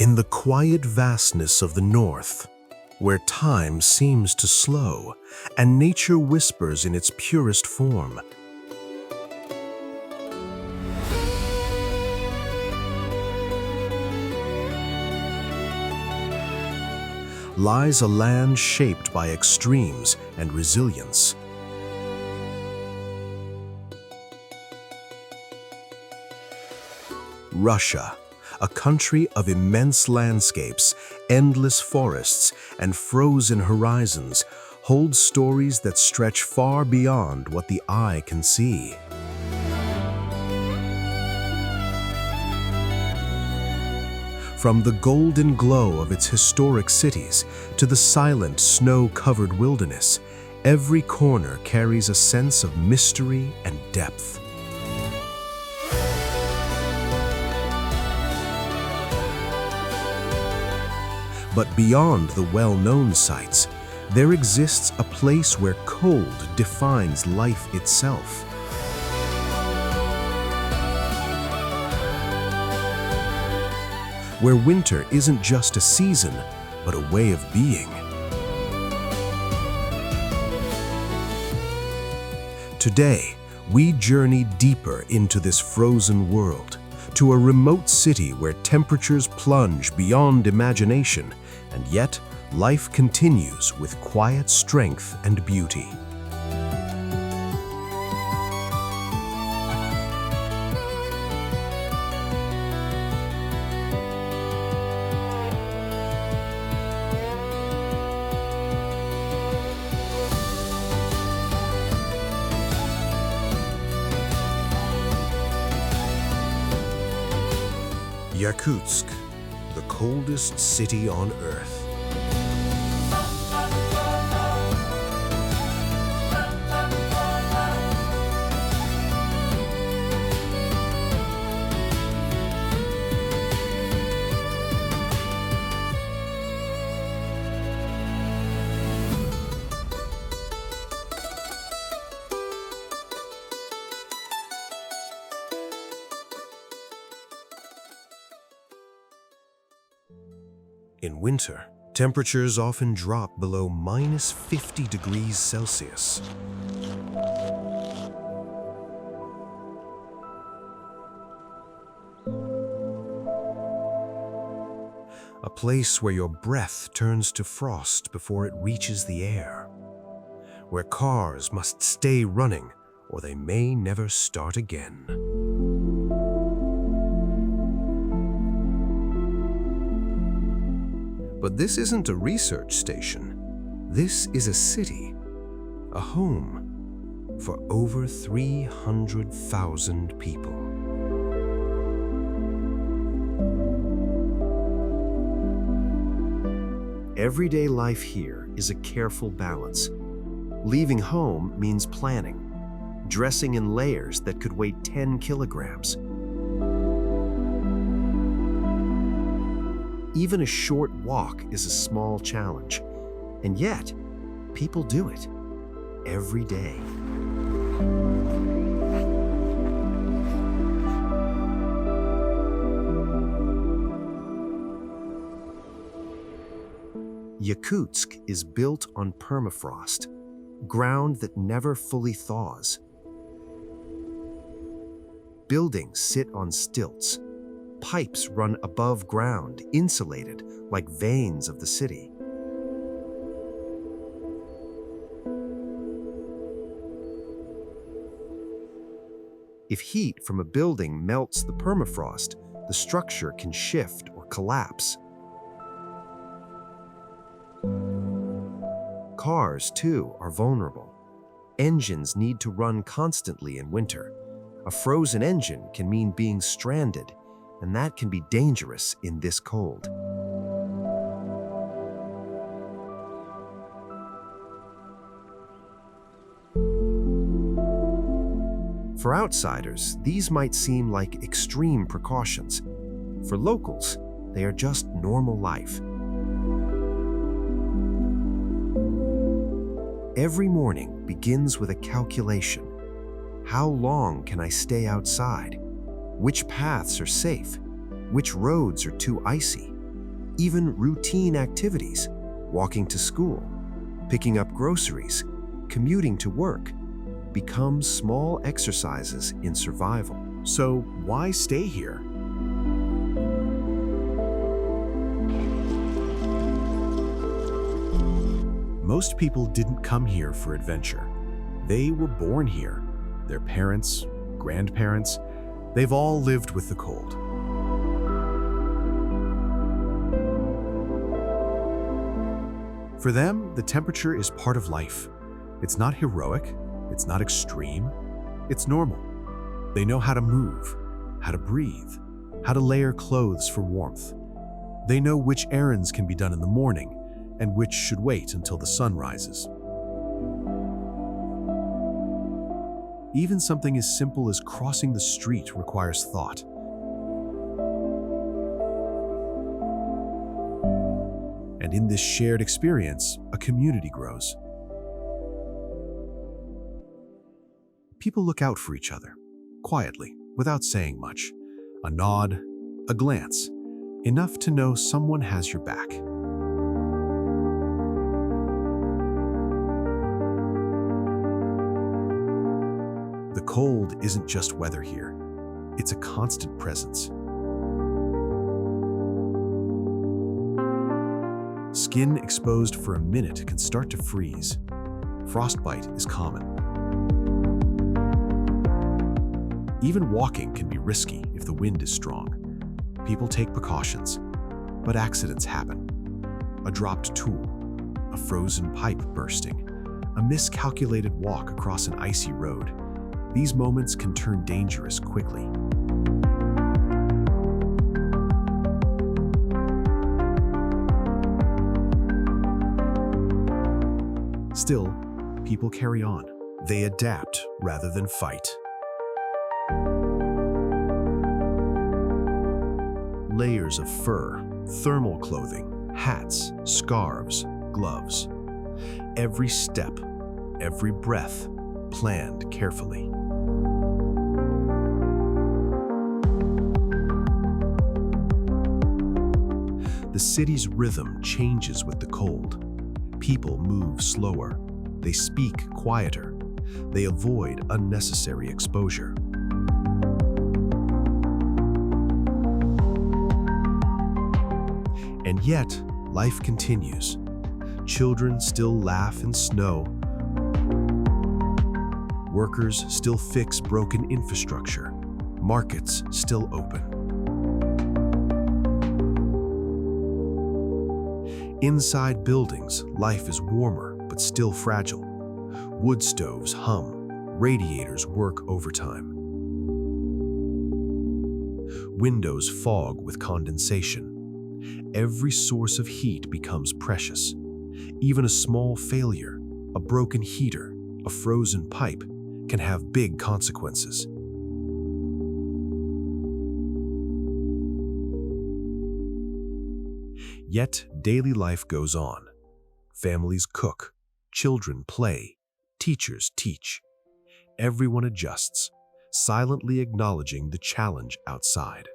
In the quiet vastness of the north, where time seems to slow and nature whispers in its purest form, lies a land shaped by extremes and resilience. Russia, a country of immense landscapes, endless forests, and frozen horizons, holds stories that stretch far beyond what the eye can see. From the golden glow of its historic cities to the silent, snow-covered wilderness, every corner carries a sense of mystery and depth. But beyond the well-known sights, there exists a place where cold defines life itself. Where winter isn't just a season, but a way of being. Today, we journey deeper into this frozen world, to a remote city where temperatures plunge beyond imagination, and yet life continues with quiet strength and beauty. Yakutsk, the coldest city on Earth. In winter, temperatures often drop below -50 degrees Celsius. A place where your breath turns to frost before it reaches the air, where cars must stay running or they may never start again. But this isn't a research station. This is a city, a home for over 300,000 people. Everyday life here is a careful balance. Leaving home means planning, dressing in layers that could weigh 10 kilograms. Even a short walk is a small challenge, and yet people do it every day. Yakutsk is built on permafrost, ground that never fully thaws. Buildings sit on stilts. Pipes run above ground, insulated like veins of the city. If heat from a building melts the permafrost, the structure can shift or collapse. Cars, too, are vulnerable. Engines need to run constantly in winter. A frozen engine can mean being stranded, and that can be dangerous in this cold. For outsiders, these might seem like extreme precautions. For locals, they are just normal life. Every morning begins with a calculation. How long can I stay outside? Which paths are safe? Which roads are too icy? Even routine activities, walking to school, picking up groceries, commuting to work, become small exercises in survival. So why stay here? Most people didn't come here for adventure. They were born here. Their parents, grandparents, they've all lived with the cold. For them, the temperature is part of life. It's not heroic, it's not extreme, it's normal. They know how to move, how to breathe, how to layer clothes for warmth. They know which errands can be done in the morning and which should wait until the sun rises. Even something as simple as crossing the street requires thought. And in this shared experience, a community grows. People look out for each other, quietly, without saying much. A nod, a glance, enough to know someone has your back. The cold isn't just weather here. It's a constant presence. Skin exposed for a minute can start to freeze. Frostbite is common. Even walking can be risky if the wind is strong. People take precautions, but accidents happen. A dropped tool, a frozen pipe bursting, a miscalculated walk across an icy road. These moments can turn dangerous quickly. Still, people carry on. They adapt rather than fight. Layers of fur, thermal clothing, hats, scarves, gloves. Every step, every breath, planned carefully. The city's rhythm changes with the cold. People move slower. They speak quieter. They avoid unnecessary exposure. And yet, life continues. Children still laugh in snow. Workers still fix broken infrastructure. Markets still open. Inside buildings, life is warmer but still fragile. Wood stoves hum. Radiators work overtime. Windows fog with condensation. Every source of heat becomes precious. Even a small failure, a broken heater, a frozen pipe, can have big consequences. Yet daily life goes on. Families cook, children play, teachers teach. Everyone adjusts, silently acknowledging the challenge outside.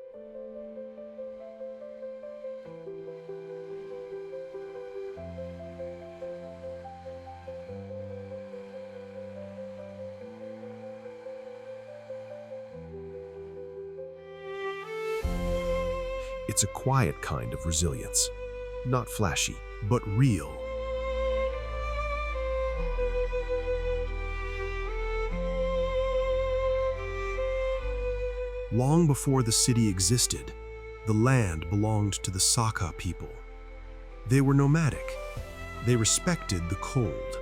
It's a quiet kind of resilience, not flashy, but real. Long before the city existed, the land belonged to the Saka people. They were nomadic. They respected the cold.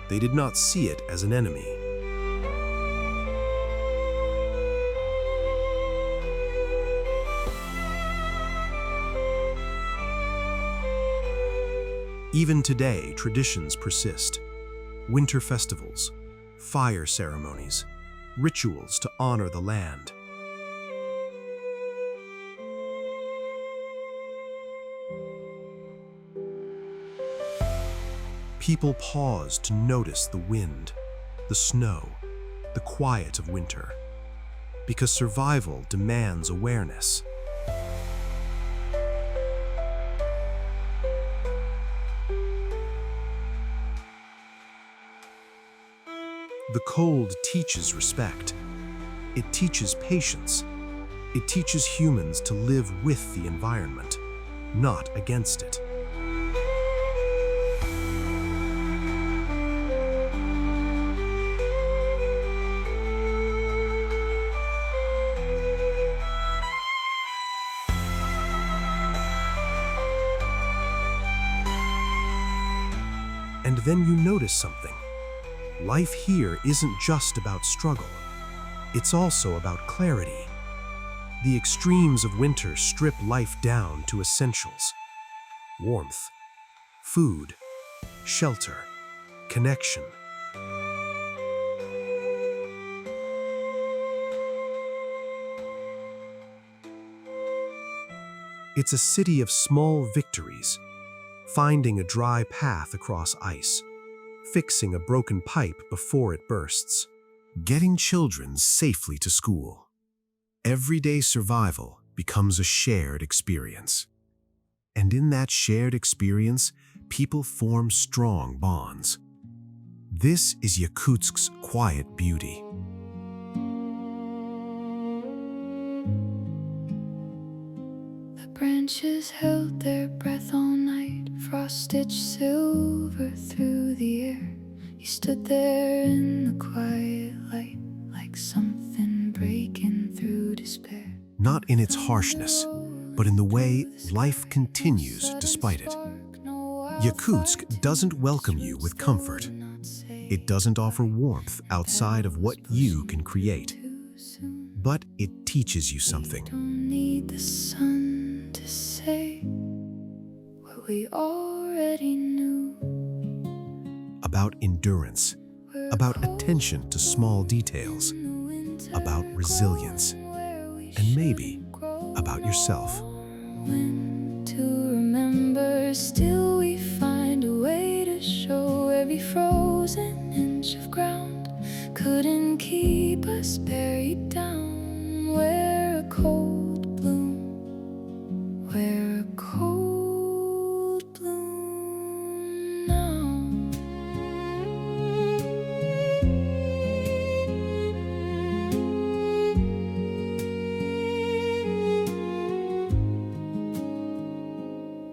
They did not see it as an enemy. Even today, traditions persist. Winter festivals, fire ceremonies, rituals to honor the land. People pause to notice the wind, the snow, the quiet of winter, because survival demands awareness. The cold teaches respect. It teaches patience. It teaches humans to live with the environment, not against it. And then you notice something. Life here isn't just about struggle. It's also about clarity. The extremes of winter strip life down to essentials: warmth, food, shelter, connection. It's a city of small victories: finding a dry path across ice, fixing a broken pipe before it bursts, getting children safely to school. Everyday survival becomes a shared experience. And in that shared experience, people form strong bonds. This is Yakutsk's quiet beauty. The branches held their breath all night, frost-stitched silver through the air. You stood there in the quiet light, like something breaking through despair. Not in its harshness, but in the way life continues despite it. Yakutsk doesn't welcome you with comfort. It doesn't offer warmth outside of what you can create. But it teaches you something. Don't need the sun to say what we already knew. About endurance, about attention to small details, about resilience, and maybe about yourself. When to remember, still we find a way to show. Every frozen inch of ground couldn't keep us buried down. We're a cold bloom, we're a cold bloom now.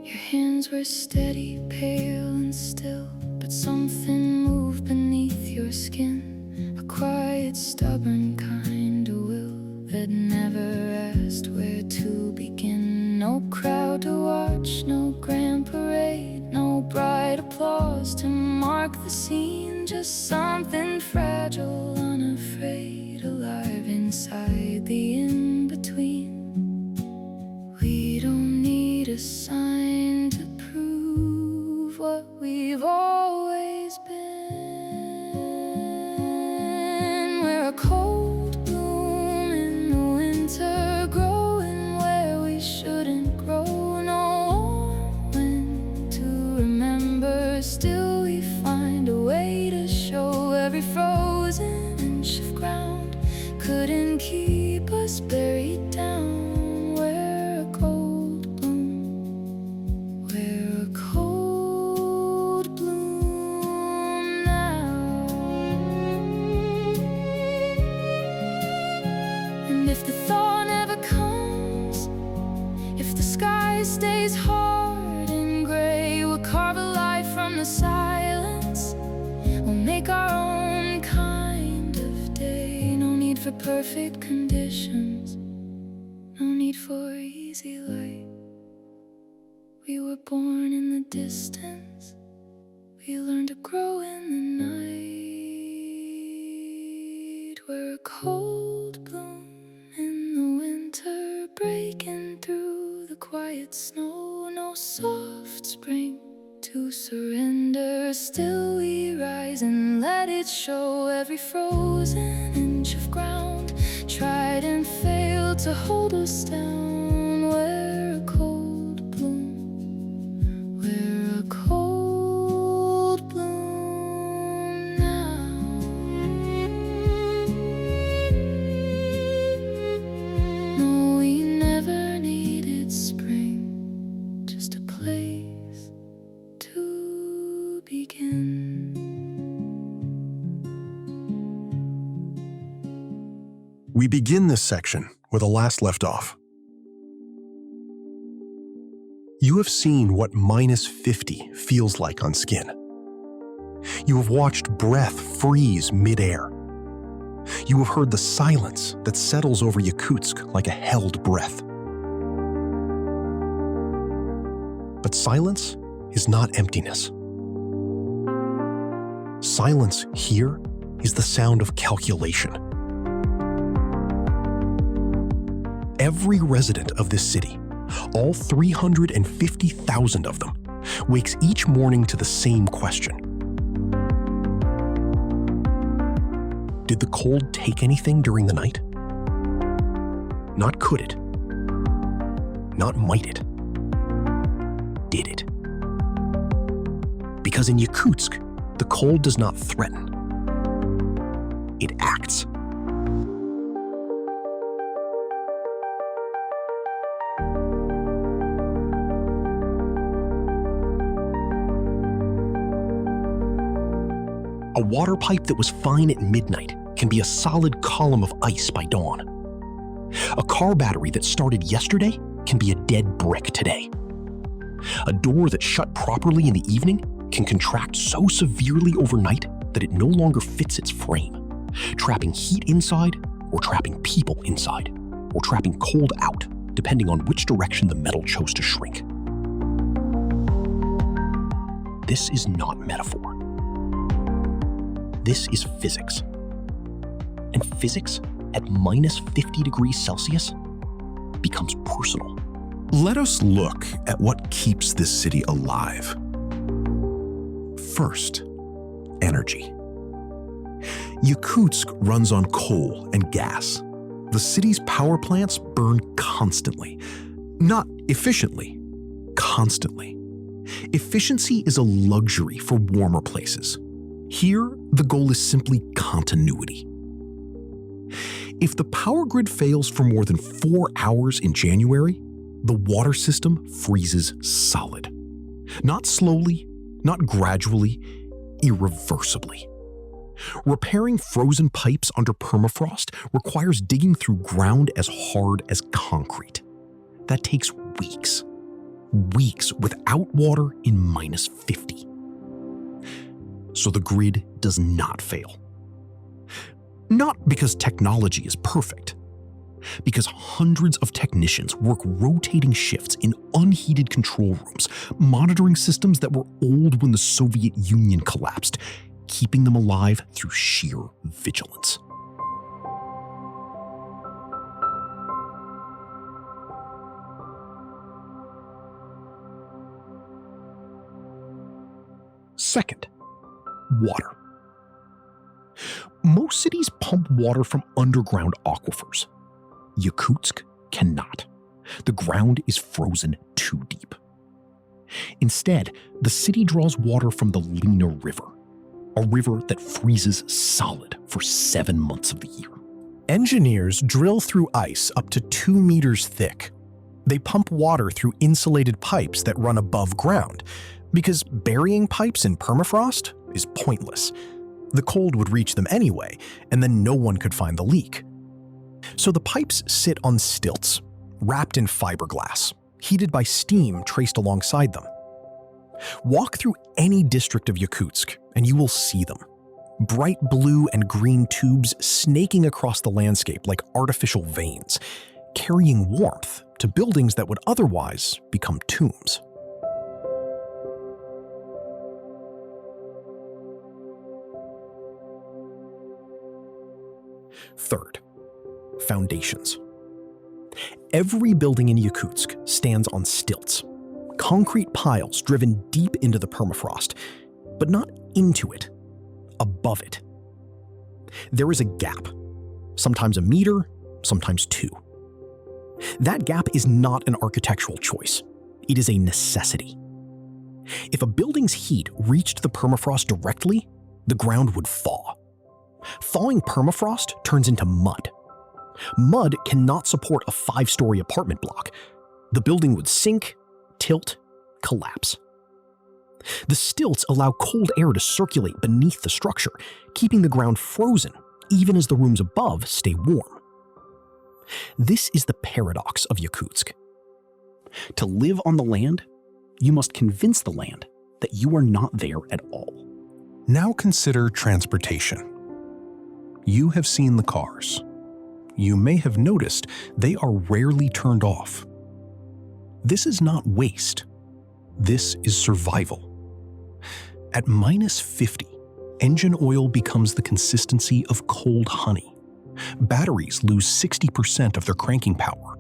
Your hands were steady, pale and still, but something moved beneath your skin. A quiet, stubborn kind of will that never asked where to begin. No crowd to watch, no grand parade, no bright applause to mark the scene. Just something fragile, unafraid, alive inside the in-between. We don't need a sign to prove what we've always been. We're a cold bloom in the winter, growing where we shouldn't grow. No when to remember, still we find a way to show. Every frozen inch of ground couldn't keep us buried down. We're a cold bloom, we're a cold bloom now. And if the thaw never comes, if the sky stays hard and gray, we'll carve a life from the silence. We'll make our own kind of day. No need for perfect conditions, no need for easy light. We were born in the distance, we learned to grow in the night. We're a cold bloom in the winter, breaking through the quiet snow. No soft spring to surrender, still we rise and let it show. Every frozen inch of ground tried and failed to hold us down. We're a cold bloom, we're a cold bloom now. No, we never needed spring, just a place to begin. We begin this section where the last left off. You have seen what -50 feels like on skin. You have watched breath freeze mid-air. You have heard the silence that settles over Yakutsk like a held breath. But silence is not emptiness. Silence here is the sound of calculation. Every resident of this city, all 350,000 of them, wakes each morning to the same question. Did the cold take anything during the night? Not could it. Not might it. Did it? Because in Yakutsk, the cold does not threaten. It acts. A water pipe that was fine at midnight can be a solid column of ice by dawn. A car battery that started yesterday can be a dead brick today. A door that shut properly in the evening can contract so severely overnight that it no longer fits its frame, trapping heat inside or trapping people inside, or trapping cold out, depending on which direction the metal chose to shrink. This is not metaphor. This is physics. And physics at -50 degrees Celsius becomes personal. Let us look at what keeps this city alive. First, energy. Yakutsk runs on coal and gas. The city's power plants burn constantly. Not efficiently, constantly. Efficiency is a luxury for warmer places. Here, the goal is simply continuity. If the power grid fails for more than 4 hours in January, the water system freezes solid. Not slowly, not gradually, irreversibly. Repairing frozen pipes under permafrost requires digging through ground as hard as concrete. That takes weeks. Weeks without water in -50. So the grid does not fail. Not because technology is perfect, because hundreds of technicians work rotating shifts in unheated control rooms, monitoring systems that were old when the Soviet Union collapsed, keeping them alive through sheer vigilance. Second, water. Most cities pump water from underground aquifers. Yakutsk cannot. The ground is frozen too deep. Instead, the city draws water from the Lena River, a river that freezes solid for 7 months of the year. Engineers drill through ice up to 2 meters thick. They pump water through insulated pipes that run above ground, because burying pipes in permafrost is pointless. The cold would reach them anyway, and then no one could find the leak. So the pipes sit on stilts, wrapped in fiberglass, heated by steam traced alongside them. Walk through any district of Yakutsk, and you will see them. Bright blue and green tubes snaking across the landscape like artificial veins, carrying warmth to buildings that would otherwise become tombs. Third, foundations. Every building in Yakutsk stands on stilts, concrete piles driven deep into the permafrost, but not into it, above it. There is a gap, sometimes a meter, sometimes 2. That gap is not an architectural choice. It is a necessity. If a building's heat reached the permafrost directly, the ground would thaw. Thawing permafrost turns into mud. Mud cannot support a 5-story apartment block. The building would sink, tilt, collapse. The stilts allow cold air to circulate beneath the structure, keeping the ground frozen even as the rooms above stay warm. This is the paradox of Yakutsk. To live on the land, you must convince the land that you are not there at all. Now consider transportation. You have seen the cars. You may have noticed they are rarely turned off. This is not waste. This is survival. At -50, engine oil becomes the consistency of cold honey. Batteries lose 60% of their cranking power.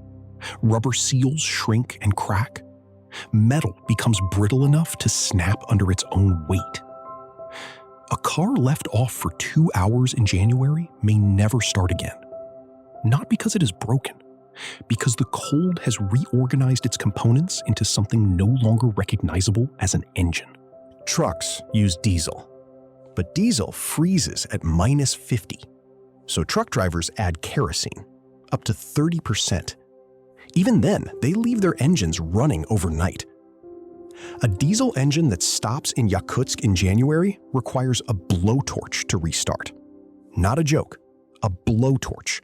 Rubber seals shrink and crack. Metal becomes brittle enough to snap under its own weight. A car left off for 2 hours in January may never start again. Not because it is broken, because the cold has reorganized its components into something no longer recognizable as an engine. Trucks use diesel, but diesel freezes at -50. So truck drivers add kerosene, up to 30%. Even then, they leave their engines running overnight. A diesel engine that stops in Yakutsk in January requires a blowtorch to restart. Not a joke, a blowtorch,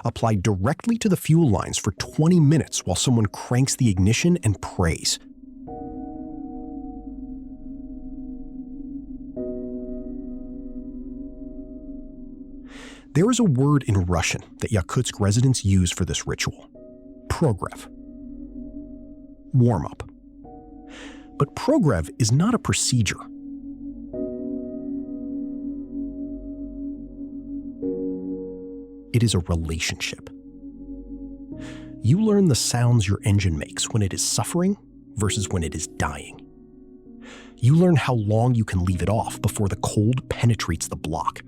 applied directly to the fuel lines for 20 minutes while someone cranks the ignition and prays. There is a word in Russian that Yakutsk residents use for this ritual: progrev. Warm-up. But progrev is not a procedure. It is a relationship. You learn the sounds your engine makes when it is suffering versus when it is dying. You learn how long you can leave it off before the cold penetrates the block.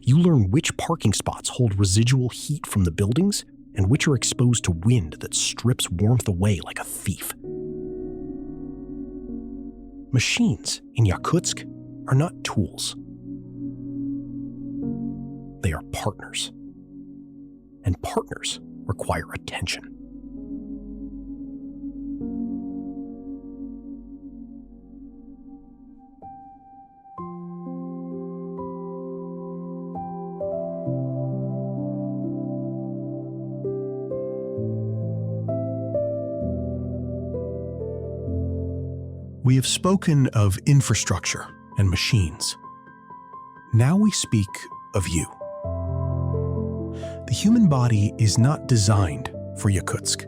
You learn which parking spots hold residual heat from the buildings and which are exposed to wind that strips warmth away like a thief. Machines in Yakutsk are not tools. They are partners. And partners require attention. We have spoken of infrastructure and machines. Now we speak of you. The human body is not designed for Yakutsk.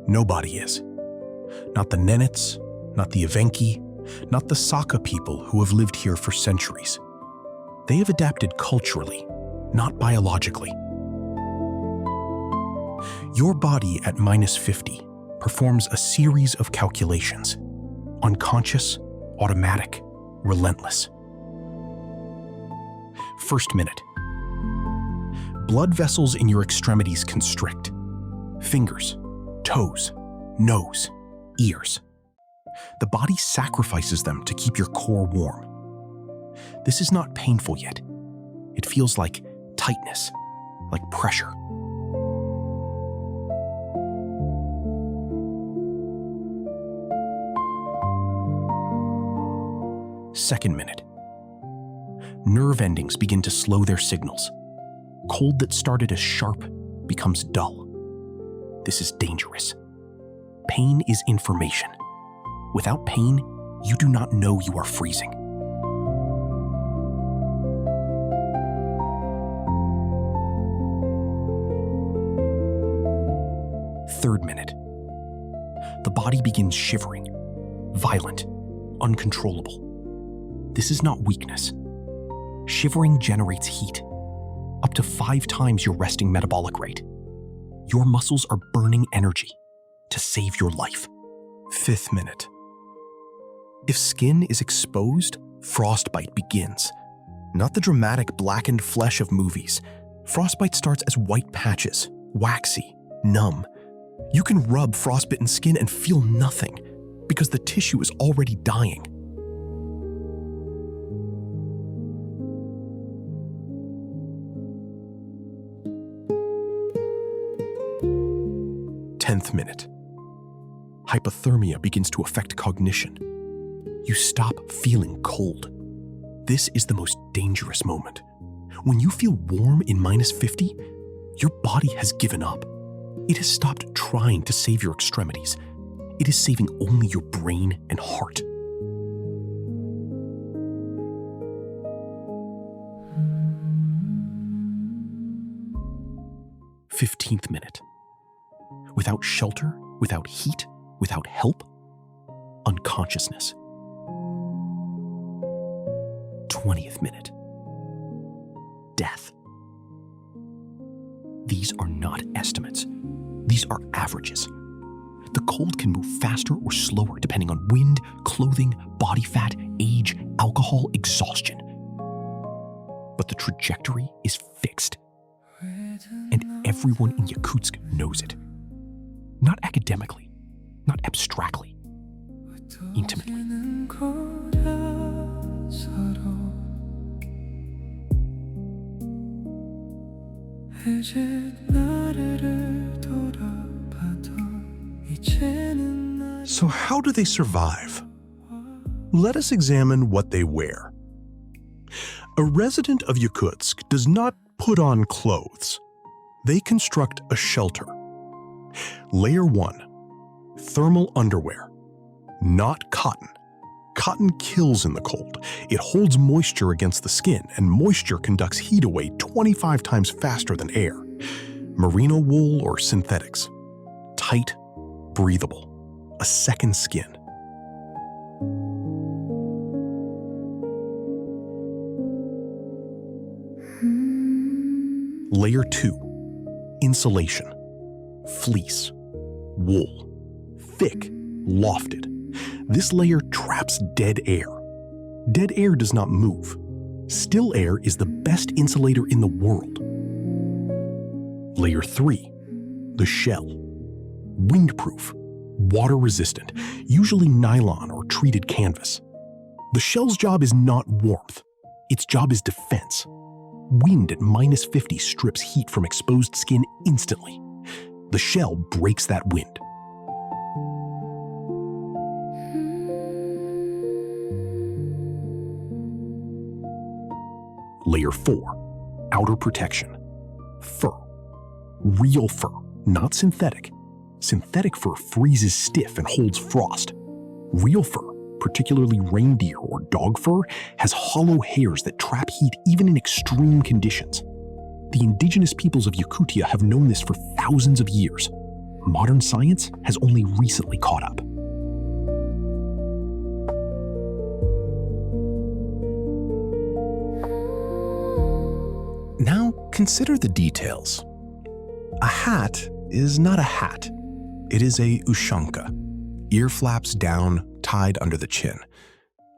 Nobody is. Not the Nenets, not the Evenki, not the Saka people who have lived here for centuries. They have adapted culturally, not biologically. Your body at -50 performs a series of calculations. Unconscious, automatic, relentless. First minute. Blood vessels in your extremities constrict. Fingers, toes, nose, ears. The body sacrifices them to keep your core warm. This is not painful yet. It feels like tightness, like pressure. Second minute. Nerve endings begin to slow their signals. Cold that started as sharp becomes dull. This is dangerous. Pain is information. Without pain, you do not know you are freezing. Third minute. The body begins shivering, violent, uncontrollable. This is not weakness. Shivering generates heat, up to 5 times your resting metabolic rate. Your muscles are burning energy to save your life. Fifth minute. If skin is exposed, frostbite begins. Not the dramatic blackened flesh of movies. Frostbite starts as white patches, waxy, numb. You can rub frostbitten skin and feel nothing because the tissue is already dying. 10th minute. Hypothermia begins to affect cognition. You stop feeling cold. This is the most dangerous moment. When you feel warm in -50, Your body has given up. It has stopped trying to save your extremities. It is saving only your brain and heart. 15th minute. Without shelter, without heat, without help, unconsciousness. 20th minute. Death. These are not estimates. These are averages. The cold can move faster or slower depending on wind, clothing, body fat, age, alcohol, exhaustion. But the trajectory is fixed. And everyone in Yakutsk knows it. Not academically, not abstractly, intimately. So how do they survive? Let us examine what they wear. A resident of Yakutsk does not put on clothes. They construct a shelter. Layer 1. Thermal underwear. Not cotton. Cotton kills in the cold. It holds moisture against the skin, and moisture conducts heat away 25 times faster than air. Merino wool or synthetics. Tight, breathable. A second skin. Layer 2. Insulation. Fleece. Wool. Thick, lofted. This layer traps dead air. Dead air does not move. Still air is the best insulator in the world. Layer 3. The shell. Windproof. Water-resistant, usually nylon or treated canvas. The shell's job is not warmth. Its job is defense. Wind at -50 strips heat from exposed skin instantly. The shell breaks that wind. Layer 4. Outer protection. Fur. Real fur, not synthetic. Synthetic fur freezes stiff and holds frost. Real fur, particularly reindeer or dog fur, has hollow hairs that trap heat even in extreme conditions. The indigenous peoples of Yakutia have known this for thousands of years. Modern science has only recently caught up. Now consider the details. A hat is not a hat. It is a ushanka, ear flaps down, tied under the chin.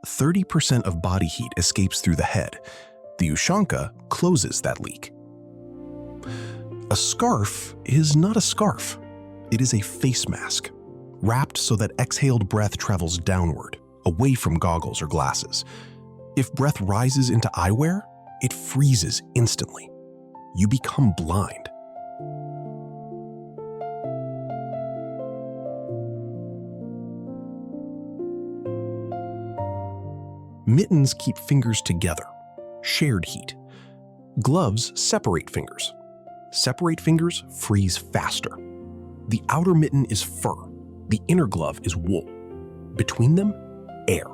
30% of body heat escapes through the head. The ushanka closes that leak. A scarf is not a scarf. It is a face mask, wrapped so that exhaled breath travels downward, away from goggles or glasses. If breath rises into eyewear, it freezes instantly. You become blind. Mittens keep fingers together, shared heat. Gloves separate fingers. Separate fingers freeze faster. The outer mitten is fur. The inner glove is wool. Between them, air.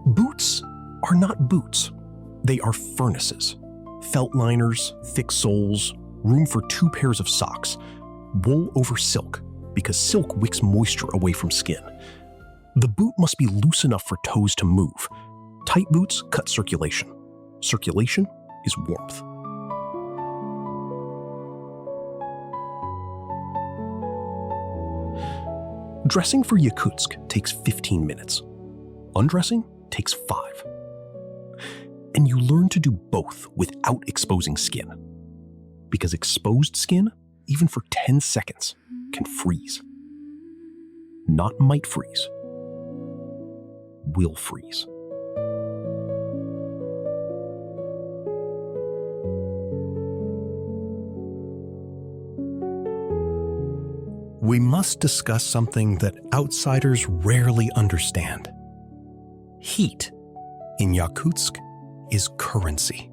Boots are not boots. They are furnaces. Felt liners, thick soles, room for 2 pairs of socks. Wool over silk, because silk wicks moisture away from skin. The boot must be loose enough for toes to move. Tight boots cut circulation. Circulation is warmth. Dressing for Yakutsk takes 15 minutes. Undressing takes 5. And you learn to do both without exposing skin. Because exposed skin, even for 10 seconds, can freeze. Not might freeze. Will freeze. We must discuss something that outsiders rarely understand. Heat in Yakutsk is currency.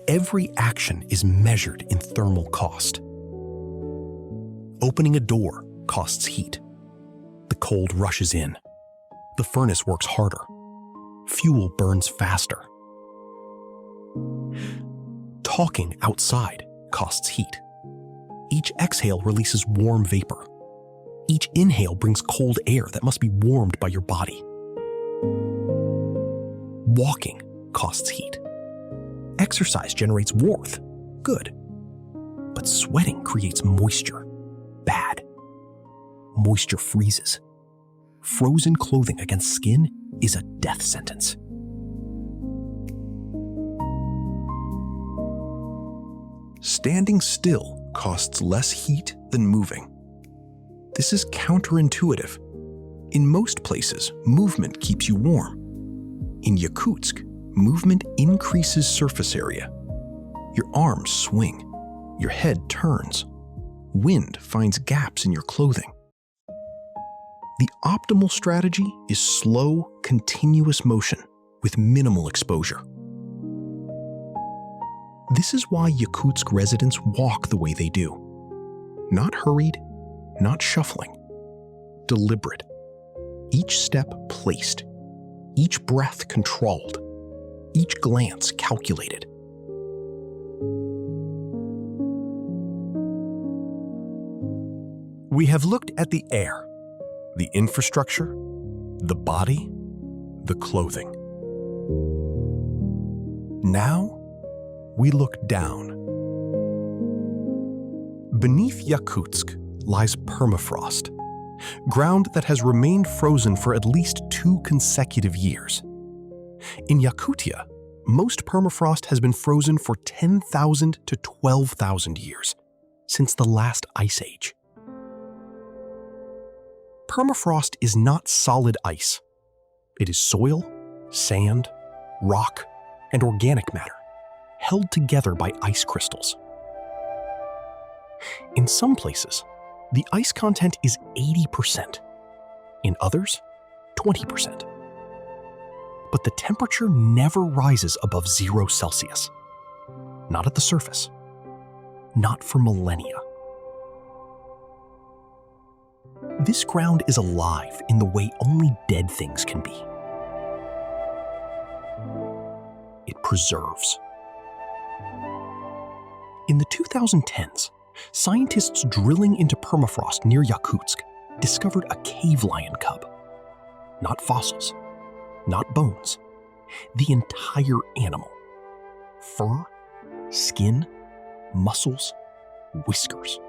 Every action is measured in thermal cost. Opening a door costs heat. The cold rushes in. The furnace works harder. Fuel burns faster. Talking outside costs heat. Each exhale releases warm vapor. Each inhale brings cold air that must be warmed by your body. Walking costs heat. Exercise generates warmth. Good. But sweating creates moisture. Bad. Moisture freezes. Frozen clothing against skin is a death sentence. Standing still costs less heat than moving. This is counterintuitive. In most places, movement keeps you warm. In Yakutsk, movement increases surface area. Your arms swing. Your head turns. Wind finds gaps in your clothing. The optimal strategy is slow, continuous motion with minimal exposure. This is why Yakutsk residents walk the way they do. Not hurried, not shuffling. Deliberate. Each step placed. Each breath controlled. Each glance calculated. We have looked at the air, the infrastructure, the body, the clothing. Now, we look down. Beneath Yakutsk lies permafrost, ground that has remained frozen for at least 2 consecutive years. In Yakutia, most permafrost has been frozen for 10,000 to 12,000 years, since the last ice age. Permafrost is not solid ice. It is soil, sand, rock, and organic matter, held together by ice crystals. In some places, the ice content is 80%. In others, 20%. But the temperature never rises above 0 Celsius. Not at the surface. Not for millennia. This ground is alive in the way only dead things can be. It preserves. In the 2010s, scientists drilling into permafrost near Yakutsk discovered a cave lion cub. Not fossils, not bones, the entire animal. Fur, skin, muscles, whiskers.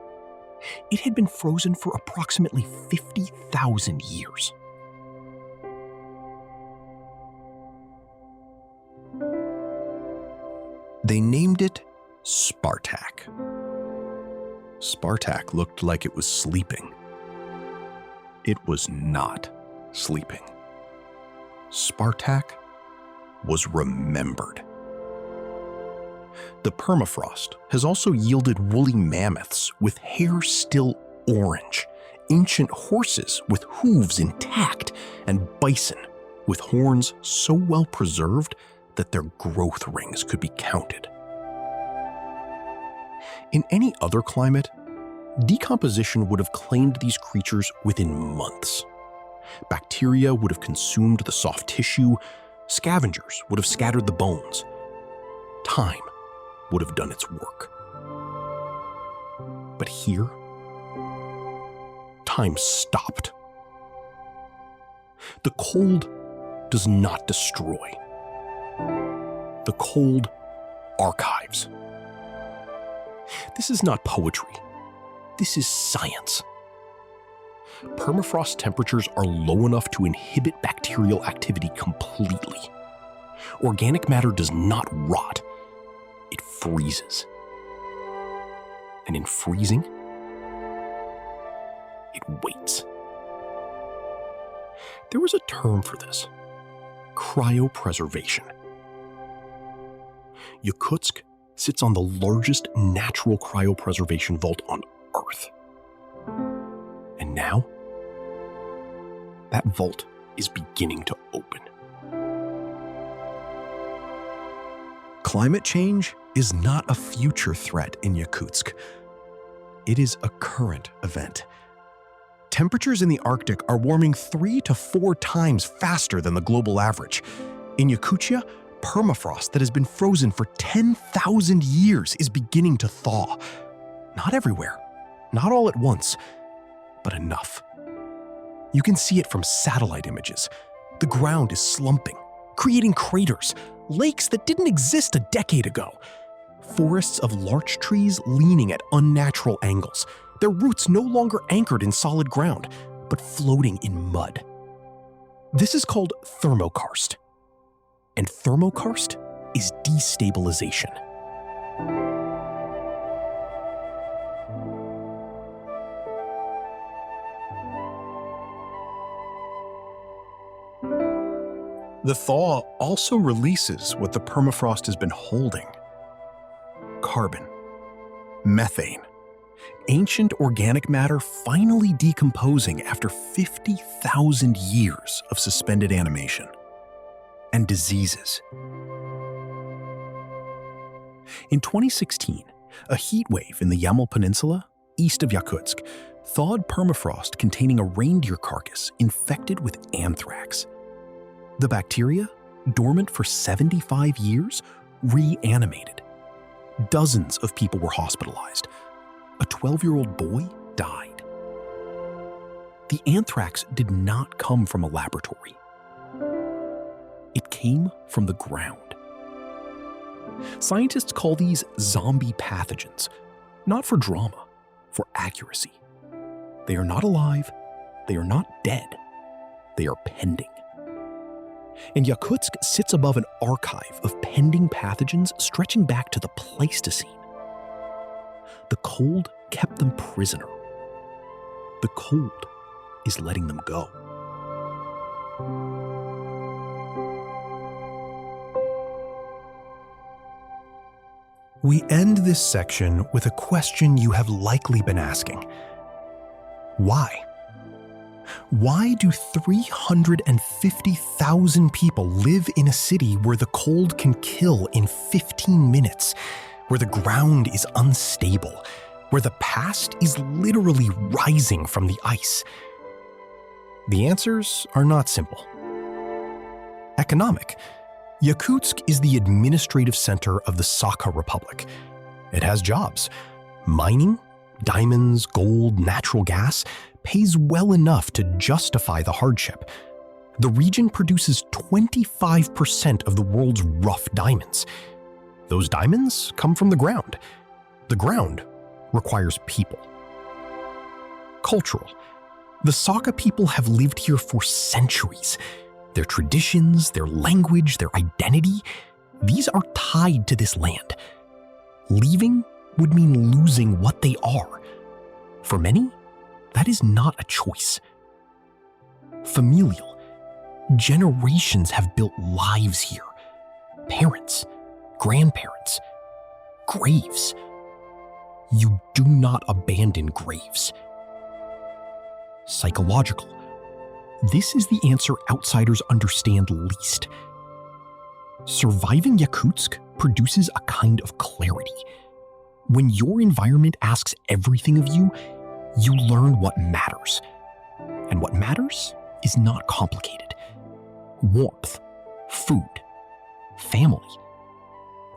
It had been frozen for approximately 50,000 years. They named it Spartak. Spartak looked like it was sleeping. It was not sleeping. Spartak was remembered. The permafrost has also yielded woolly mammoths with hair still orange, ancient horses with hooves intact, and bison with horns so well preserved that their growth rings could be counted. In any other climate, decomposition would have claimed these creatures within months. Bacteria would have consumed the soft tissue, scavengers would have scattered the bones. Time would have done its work. But here, time stopped. The cold does not destroy. The cold archives. This is not poetry. This is science. Permafrost temperatures are low enough to inhibit bacterial activity completely. Organic matter does not rot. It freezes. And in freezing, it waits. There was a term for this: cryopreservation. Yakutsk sits on the largest natural cryopreservation vault on Earth. And now, that vault is beginning to open. Climate change is not a future threat in Yakutsk. It is a current event. Temperatures in the Arctic are warming 3 to 4 times faster than the global average. In Yakutia, permafrost that has been frozen for 10,000 years is beginning to thaw. Not everywhere, not all at once, but enough. You can see it from satellite images. The ground is slumping, creating craters, lakes that didn't exist a decade ago. Forests of larch trees leaning at unnatural angles, their roots no longer anchored in solid ground, but floating in mud. This is called thermokarst. And thermokarst is destabilization. The thaw also releases what the permafrost has been holding: carbon, methane, ancient organic matter finally decomposing after 50,000 years of suspended animation, and diseases. In 2016, a heat wave in the Yamal Peninsula, east of Yakutsk, thawed permafrost containing a reindeer carcass infected with anthrax. The bacteria, dormant for 75 years, reanimated. Dozens of people were hospitalized. A 12-year-old boy died. The anthrax did not come from a laboratory. It came from the ground. Scientists call these zombie pathogens, not for drama, for accuracy. They are not alive, they are not dead, they are pending. And Yakutsk sits above an archive of pending pathogens stretching back to the Pleistocene. The cold kept them prisoner. The cold is letting them go. We end this section with a question you have likely been asking. Why? Why do 350,000 people live in a city where the cold can kill in 15 minutes, where the ground is unstable, where the past is literally rising from the ice? The answers are not simple. Economic. Yakutsk is the administrative center of the Sakha Republic. It has jobs. Mining, diamonds, gold, natural gas pays well enough to justify the hardship. The region produces 25% of the world's rough diamonds. Those diamonds come from the ground. The ground requires people. Cultural. The Sakha people have lived here for centuries. Their traditions, their language, their identity, these are tied to this land. Leaving would mean losing what they are. For many, that is not a choice. Familial. Generations have built lives here. Parents, grandparents, graves. You do not abandon graves. Psychological. This is the answer outsiders understand least. Surviving Yakutsk produces a kind of clarity. When your environment asks everything of you, you learn what matters. And what matters is not complicated. Warmth, food, family,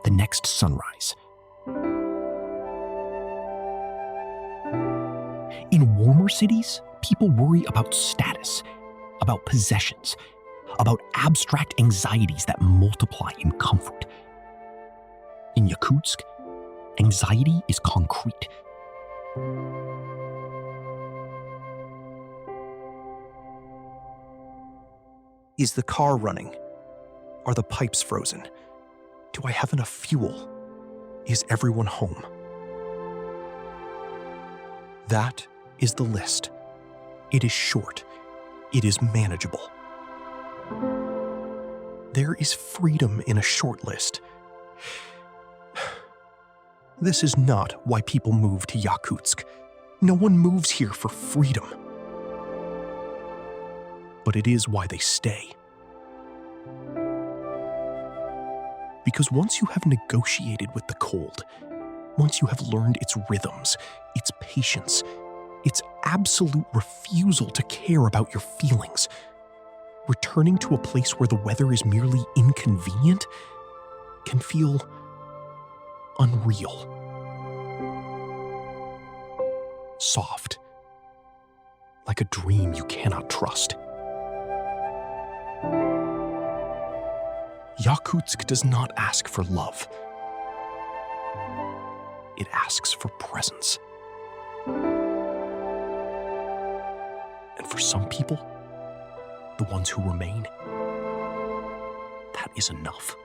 the next sunrise. In warmer cities, people worry about status, about possessions, about abstract anxieties that multiply in comfort. In Yakutsk, anxiety is concrete. Is the car running? Are the pipes frozen? Do I have enough fuel? Is everyone home? That is the list. It is short. It is manageable. There is freedom in a short list. This is not why people move to Yakutsk. No one moves here for freedom. But it is why they stay. Because once you have negotiated with the cold, once you have learned its rhythms, its patience, its absolute refusal to care about your feelings, returning to a place where the weather is merely inconvenient can feel unreal. Soft, like a dream you cannot trust. Yakutsk does not ask for love. It asks for presence. And for some people, the ones who remain, that is enough.